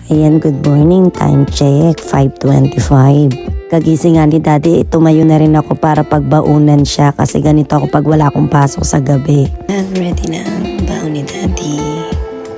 Ayan, good morning. Time check, 5:25. Kagising nga ni Daddy, tumayo na rin ako para pagbaunan siya kasi ganito ako pag wala akong pasok sa gabi. And ready na ang baon ni Daddy.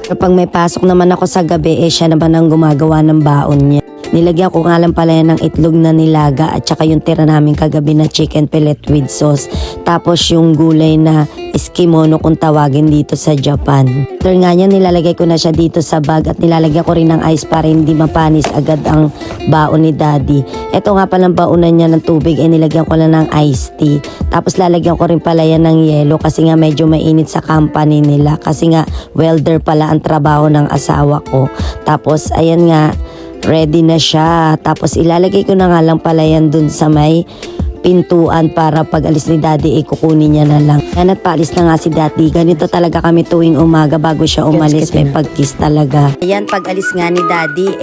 Kapag may pasok naman ako sa gabi, siya naman ang gumagawa ng baon niya. Nilagyan ko nga lang pala yan ng itlog na nilaga at saka yung tira namin kagabi na chicken pellet with sauce. Tapos yung gulay na Eskimono kung tawagin dito sa Japan. After nga niya, nilalagay ko na siya dito sa bag at nilalagyan ko rin ng ice para hindi mapanis agad ang baon ni Daddy. Ito nga palang baonan niya ng tubig nilagyan ko lang ng iced tea. Tapos lalagyan ko rin pala yan ng yelo kasi nga medyo mainit sa company nila. Kasi nga welder pala ang trabaho ng asawa ko. Tapos ayan nga, ready na siya. Tapos ilalagay ko na nga lang pala yan dun sa may pintuan para pag alis ni Daddy kukunin niya na lang. Yan at paalis na nga si Daddy. Ganito talaga kami tuwing umaga bago siya umalis. May pag-kiss talaga. Ayan, pag alis nga ni Daddy,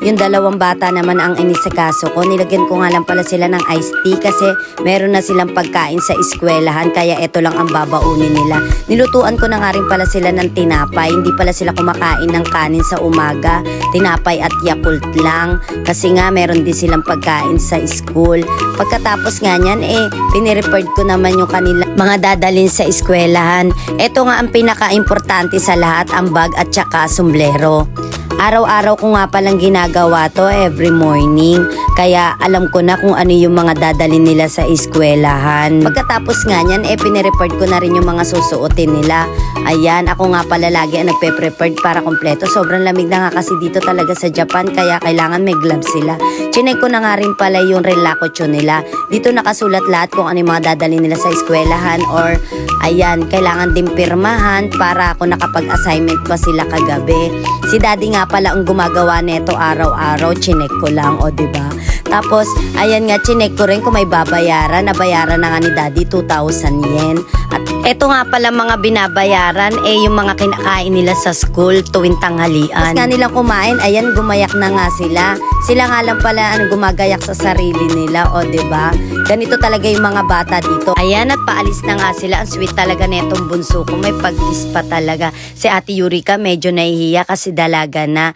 yung dalawang bata naman ang inisikaso ko. Nilagyan ko nga lang pala sila ng iced tea kasi meron na silang pagkain sa eskwelahan kaya ito lang ang babaunin nila. Nilutuan ko na nga rin pala sila ng tinapay. Hindi pala sila kumakain ng kanin sa umaga. Tinapay at Yakult lang kasi nga meron din silang pagkain sa school. Pagkatapos nga niyan, pinireport ko naman yung kanila mga dadalhin sa eskwelahan. Ito nga ang pinaka-importante sa lahat, ang bag at saka sombrero. Araw-araw ko nga palang ginagawa to every morning. Kaya alam ko na kung ano yung mga dadalhin nila sa eskwelahan. Pagkatapos nga niyan, pinireport ko na rin yung mga susuotin nila. Ayan, ako nga pala lagi ang nagpe-prepared para kompleto. Sobrang lamig na nga kasi dito talaga sa Japan kaya kailangan may gloves sila. Chinek ko na nga rin pala yung relakocho nila. Dito nakasulat lahat kung ano yung mga dadalhin nila sa eskwelahan or ayan, kailangan din pirmahan para ako nakapag-assignment pa sila kagabi. Si Daddy nga pala ang gumagawa nito araw-araw, chinek ko lang, o diba? Tapos, ayan nga, chinek ko rin kung may babayaran. Nabayaran na nga ni Daddy, 2,000 yen. At eto nga pala mga binabayaran, yung mga kinakain nila sa school tuwing tanghalian. Tapos nga nilang kumain, ayan, gumayak na nga sila. Sila nga lang pala ang gumagayak sa sarili nila, o diba? Ganito talaga yung mga bata dito. Ayan, at paalis na nga sila. Ang sweet talaga na itong bunso ko. May pag-kiss pa talaga. Si Ate Eureka medyo nahihiya kasi dalaga na.